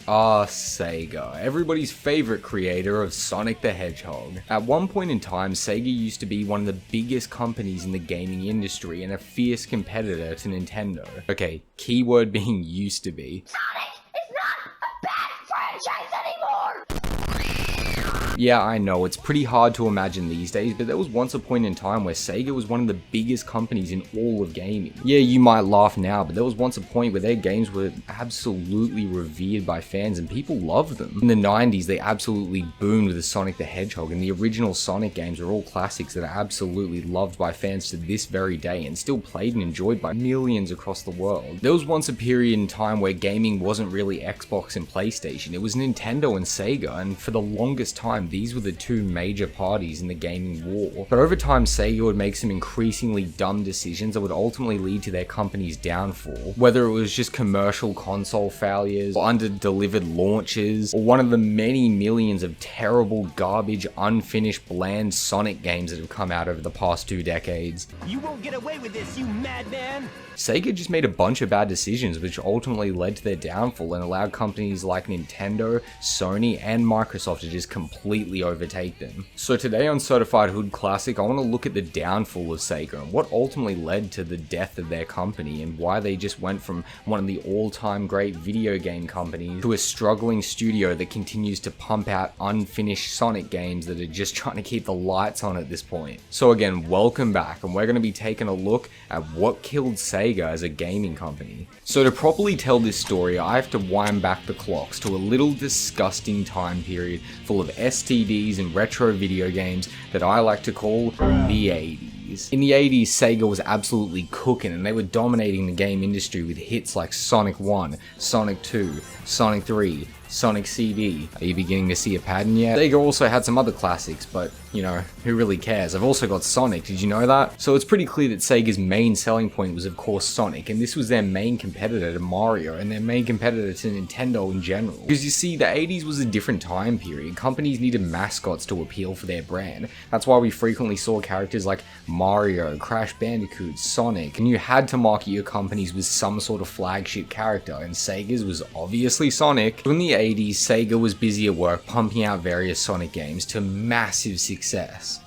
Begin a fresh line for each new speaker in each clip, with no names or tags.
Sega, everybody's favorite creator of Sonic the Hedgehog. At one point in time, Sega used to be one of the biggest companies in the gaming industry and a fierce competitor to Nintendo. Okay, keyword being used to be.
Sonic is not a bad franchise anymore!
Yeah, I know, it's pretty hard to imagine these days, but there was once a point in time where Sega was one of the biggest companies in all of gaming. Yeah, you might laugh now, but there was once a point where their games were absolutely revered by fans and people loved them. In the 90s, they absolutely boomed with the Sonic the Hedgehog, and the original Sonic games are all classics that are absolutely loved by fans to this very day and still played and enjoyed by millions across the world. There was once a period in time where gaming wasn't really Xbox and PlayStation, it was Nintendo and Sega, and for the longest time, these were the two major parties in the gaming war. But over time, Sega would make some increasingly dumb decisions that would ultimately lead to their company's downfall. Whether it was just commercial console failures, or under-delivered launches, or one of the many millions of terrible, garbage, unfinished, bland Sonic games that have come out over the past 2 decades.
You won't get away with this, you madman!
Sega just made a bunch of bad decisions which ultimately led to their downfall and allowed companies like Nintendo, Sony, and Microsoft to just completely overtake them. So today on Certified Hood Classic, I want to look at the downfall of Sega and what ultimately led to the death of their company and why they just went from one of the all-time great video game companies to a struggling studio that continues to pump out unfinished Sonic games that are just trying to keep the lights on at this point. So again, welcome back, and we're going to be taking a look at what killed Sega as a gaming company. So to properly tell this story, I have to wind back the clocks to a little disgusting time period full of STDs and retro video games that I like to call the 80s. In the 80s, Sega was absolutely cooking and they were dominating the game industry with hits like Sonic 1, Sonic 2, Sonic 3, Sonic CD. Are you beginning to see a pattern yet? Sega also had some other classics, but you know, who really cares? I've also got Sonic, did you know that? So it's pretty clear that Sega's main selling point was of course Sonic, and this was their main competitor to Mario, and their main competitor to Nintendo in general. Because you see, the 80s was a different time period. Companies needed mascots to appeal for their brand. That's why we frequently saw characters like Mario, Crash Bandicoot, Sonic, and you had to market your companies with some sort of flagship character, and Sega's was obviously Sonic. So in the 80s, Sega was busy at work pumping out various Sonic games to massive success.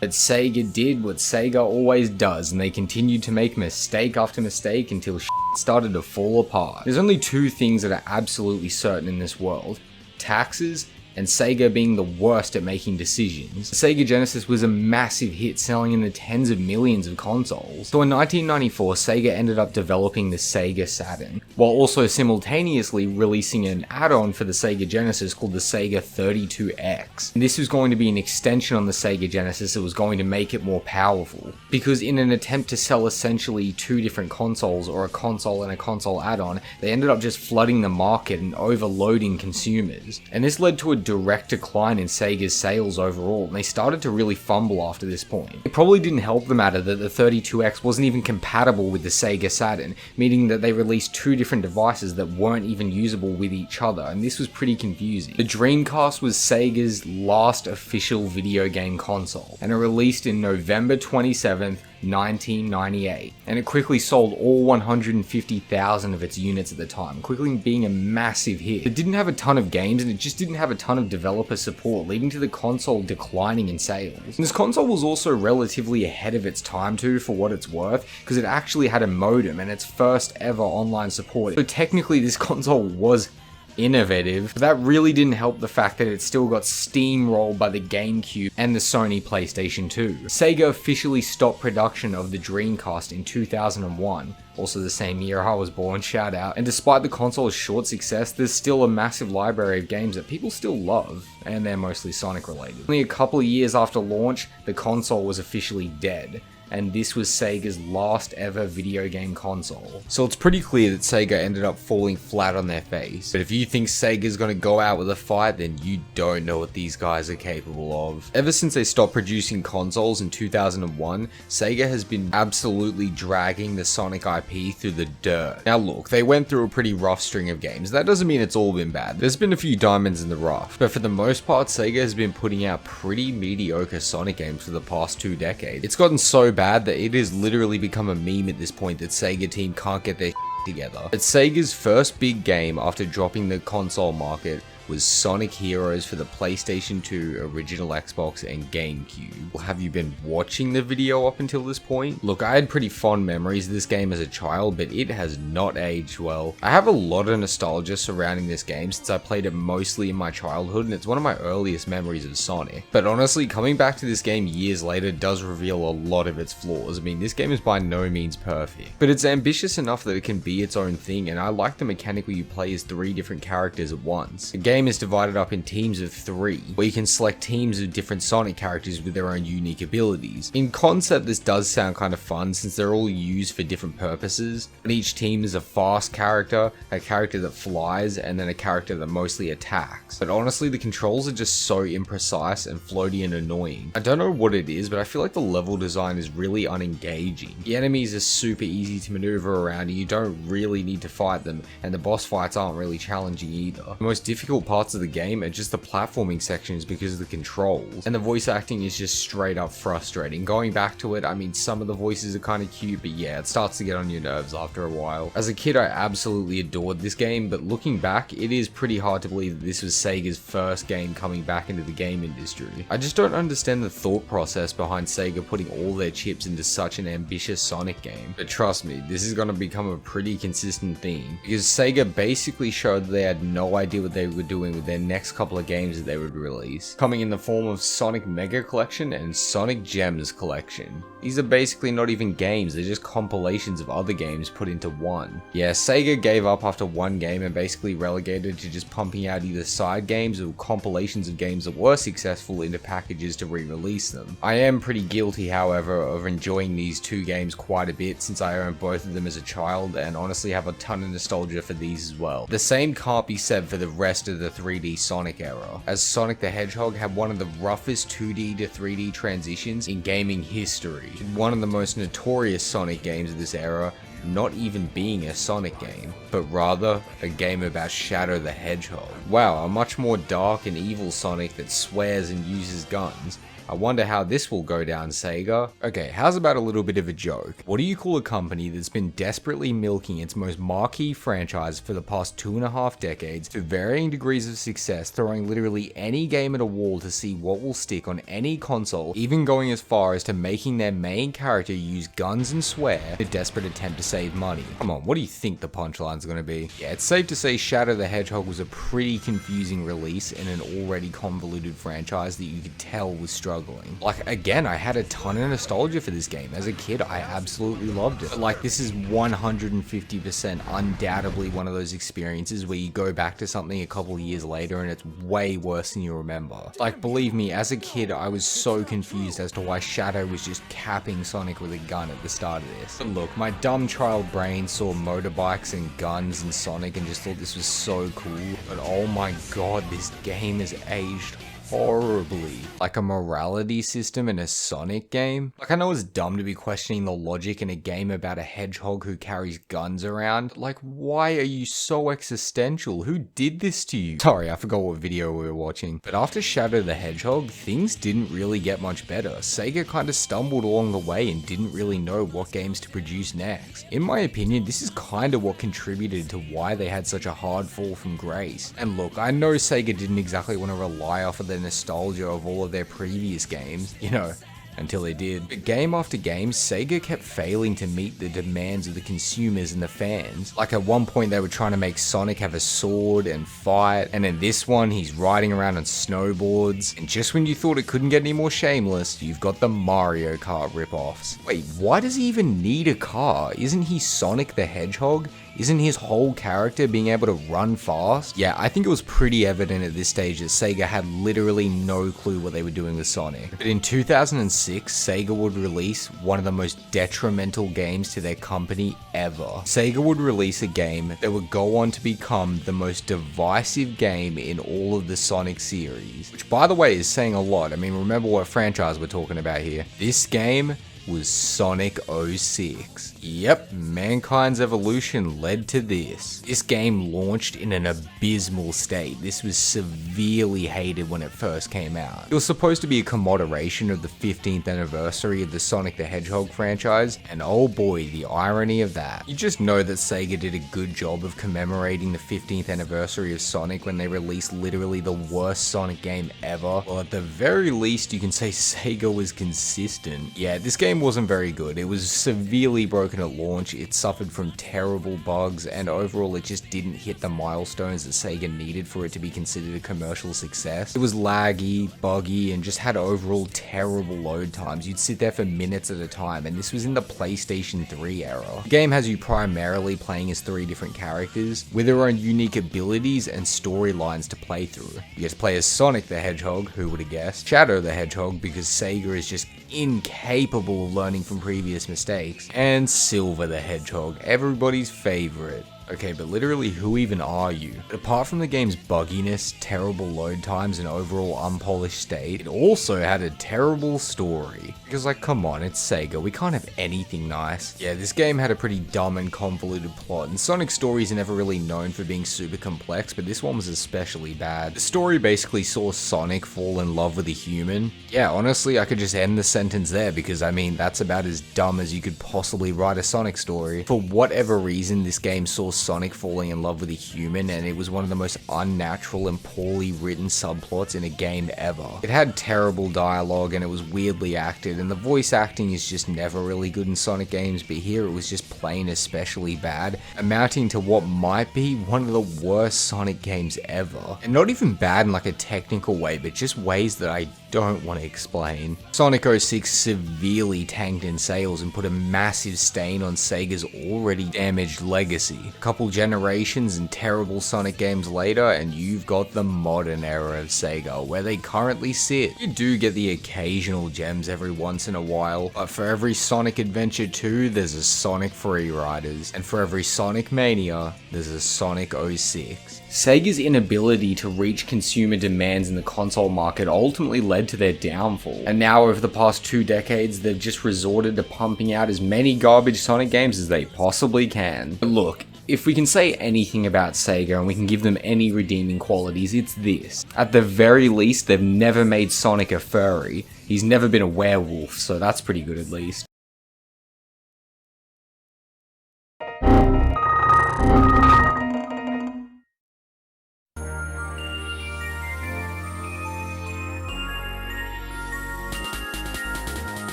But Sega did what Sega always does, and they continued to make mistake after mistake until shit started to fall apart. There's only 2 things that are absolutely certain in this world: taxes and Sega being the worst at making decisions. The Sega Genesis was a massive hit, selling in the tens of millions of consoles. So in 1994, Sega ended up developing the Sega Saturn, while also simultaneously releasing an add-on for the Sega Genesis called the Sega 32X. And this was going to be an extension on the Sega Genesis that was going to make it more powerful. Because in an attempt to sell essentially 2 different consoles, or a console and a console add-on, they ended up just flooding the market and overloading consumers. And this led to a direct decline in Sega's sales overall, and they started to really fumble after this point. It probably didn't help the matter that the 32X wasn't even compatible with the Sega Saturn, meaning that they released 2 different devices that weren't even usable with each other, and this was pretty confusing. The Dreamcast was Sega's last official video game console, and it released in November 27th, 1998, and it quickly sold all 150,000 of its units at the time, quickly being a massive hit. It didn't have a ton of games, and it just didn't have a ton of developer support, leading to the console declining in sales. And this console was also relatively ahead of its time too, for what it's worth, because it actually had a modem and its first ever online support. So technically this console was innovative, but that really didn't help the fact that it still got steamrolled by the GameCube and the Sony PlayStation 2. Sega officially stopped production of the Dreamcast in 2001, also the same year I was born, shout out, and despite the console's short success, there's still a massive library of games that people still love, and they're mostly Sonic related. Only a couple of years after launch, the console was officially dead, and this was Sega's last ever video game console. So it's pretty clear that Sega ended up falling flat on their face. But if you think Sega's gonna go out with a fight, then you don't know what these guys are capable of. Ever since they stopped producing consoles in 2001, Sega has been absolutely dragging the Sonic IP through the dirt. Now look, they went through a pretty rough string of games. That doesn't mean it's all been bad. There's been a few diamonds in the rough, but for the most part, Sega has been putting out pretty mediocre Sonic games for the past 2 decades. It's gotten so bad that it has literally become a meme at this point that Sega team can't get their together. But Sega's first big game after dropping the console market was Sonic Heroes for the PlayStation 2, original Xbox, and GameCube. Have you been watching the video up until this point? Look, I had pretty fond memories of this game as a child, but it has not aged well. I have a lot of nostalgia surrounding this game since I played it mostly in my childhood, and it's one of my earliest memories of Sonic. But honestly, coming back to this game years later does reveal a lot of its flaws. I mean, this game is by no means perfect, but it's ambitious enough that it can be its own thing, and I like the mechanic where you play as 3 different characters at once. The game is divided up in teams of 3, where you can select teams of different Sonic characters with their own unique abilities. In concept, this does sound kind of fun since they're all used for different purposes, but each team is a fast character, a character that flies, and then a character that mostly attacks. But honestly, the controls are just so imprecise and floaty and annoying. I don't know what it is, but I feel like the level design is really unengaging. The enemies are super easy to maneuver around and you don't really need to fight them, and the boss fights aren't really challenging either. The most difficult parts of the game are just the platforming sections because of the controls, and the voice acting is just straight up frustrating. Going back to it, I mean, some of the voices are kind of cute, but yeah, it starts to get on your nerves after a while. As a kid, I absolutely adored this game, but looking back, it is pretty hard to believe that this was Sega's first game coming back into the game industry. I just don't understand the thought process behind Sega putting all their chips into such an ambitious Sonic game. But trust me, this is going to become a pretty consistent theme, because Sega basically showed that they had no idea what they were doing with their next couple of games that they would release, coming in the form of Sonic Mega Collection and Sonic Gems Collection. These are basically not even games, they're just compilations of other games put into one. Yeah, Sega gave up after one game and basically relegated to just pumping out either side games or compilations of games that were successful into packages to re-release them. I am pretty guilty, however, of enjoying these 2 games quite a bit since I owned both of them as a child, and honestly have a ton of nostalgia for these as well. The same can't be said for the rest of the 3D Sonic era, as Sonic the Hedgehog had one of the roughest 2D to 3D transitions in gaming history. One of the most notorious Sonic games of this era not even being a Sonic game, but rather a game about Shadow the Hedgehog. Wow, a much more dark and evil Sonic that swears and uses guns. I wonder how this will go down, Sega. Okay, how's about a little bit of a joke? What do you call a company that's been desperately milking its most marquee franchise for the past 2.5 decades to varying degrees of success, throwing literally any game at a wall to see what will stick on any console, even going as far as to making their main character use guns and swear in a desperate attempt to save money? Come on, what do you think the punchline's gonna be? Yeah, it's safe to say Shadow the Hedgehog was a pretty confusing release in an already convoluted franchise that you could tell was struggling. Like, again, I had a ton of nostalgia for this game. As a kid, I absolutely loved it. But like, this is 150% undoubtedly one of those experiences where you go back to something a couple of years later and it's way worse than you remember. Like, believe me, as a kid, I was so confused as to why Shadow was just capping Sonic with a gun at the start of this. But look, my dumb child brain saw motorbikes and guns and Sonic and just thought this was so cool. But oh my god, this game has aged horribly. Like a morality system in a Sonic game? Like, I know it's dumb to be questioning the logic in a game about a hedgehog who carries guns around, but like, why are you so existential? Who did this to you? Sorry, I forgot what video we were watching. But after Shadow the Hedgehog, things didn't really get much better. Sega kinda stumbled along the way and didn't really know what games to produce next. In my opinion, this is kinda what contributed to why they had such a hard fall from grace. And look, I know Sega didn't exactly want to rely off of the nostalgia of all of their previous games, you know, until they did. But game after game, Sega kept failing to meet the demands of the consumers and the fans. Like, at one point they were trying to make Sonic have a sword and fight, and in this one he's riding around on snowboards, and just when you thought it couldn't get any more shameless, you've got the Mario Kart ripoffs. Wait, why does he even need a car? Isn't he Sonic the Hedgehog? Isn't his whole character being able to run fast? Yeah, I think it was pretty evident at this stage that Sega had literally no clue what they were doing with Sonic. But in 2006, Sega would release one of the most detrimental games to their company ever. Sega would release a game that would go on to become the most divisive game in all of the Sonic series. Which, by the way, is saying a lot. I mean, remember what franchise we're talking about here. This game was Sonic 06. Yep, mankind's evolution led to this. This game launched in an abysmal state. This was severely hated when it first came out. It was supposed to be a commemoration of the 15th anniversary of the Sonic the Hedgehog franchise, and oh boy, the irony of that. You just know that Sega did a good job of commemorating the 15th anniversary of Sonic when they released literally the worst Sonic game ever. Well, at the very least, you can say Sega was consistent. Yeah, this game wasn't very good. It was severely broken at launch, it suffered from terrible bugs, and overall it just didn't hit the milestones that Sega needed for it to be considered a commercial success. It was laggy, buggy, and just had overall terrible load times. You'd sit there for minutes at a time, and this was in the PlayStation 3 era. The game has you primarily playing as 3 different characters, with their own unique abilities and storylines to play through. You get to play as Sonic the Hedgehog, who would have guessed, Shadow the Hedgehog, because Sega is just incapable of learning from previous mistakes, and Silver the Hedgehog, everybody's favorite. Okay, but literally, who even are you? But apart from the game's bugginess, terrible load times, and overall unpolished state, it also had a terrible story. Because like, come on, it's Sega, we can't have anything nice. Yeah, this game had a pretty dumb and convoluted plot, and Sonic's stories are never really known for being super complex, but this one was especially bad. The story basically saw Sonic fall in love with a human. Yeah, honestly, I could just end the sentence there, because I mean, that's about as dumb as you could possibly write a Sonic story. For whatever reason, this game saw Sonic falling in love with a human, and it was one of the most unnatural and poorly written subplots in a game ever. It had terrible dialogue, and it was weirdly acted, and the voice acting is just never really good in Sonic games, but here it was just plain especially bad, amounting to what might be one of the worst Sonic games ever. And not even bad in like a technical way, but just ways that I don't want to explain. Sonic 06 severely tanked in sales and put a massive stain on Sega's already damaged legacy. A couple generations and terrible Sonic games later, and you've got the modern era of Sega, where they currently sit. You do get the occasional gems every once in a while, but for every Sonic Adventure 2, there's a Sonic Free Riders, and for every Sonic Mania, there's a Sonic 06. Sega's inability to reach consumer demands in the console market ultimately led to their downfall, and now over the past 2 decades, they've just resorted to pumping out as many garbage Sonic games as they possibly can. But look, if we can say anything about Sega and we can give them any redeeming qualities, it's this. At the very least, they've never made Sonic a furry. He's never been a werewolf, so that's pretty good at least.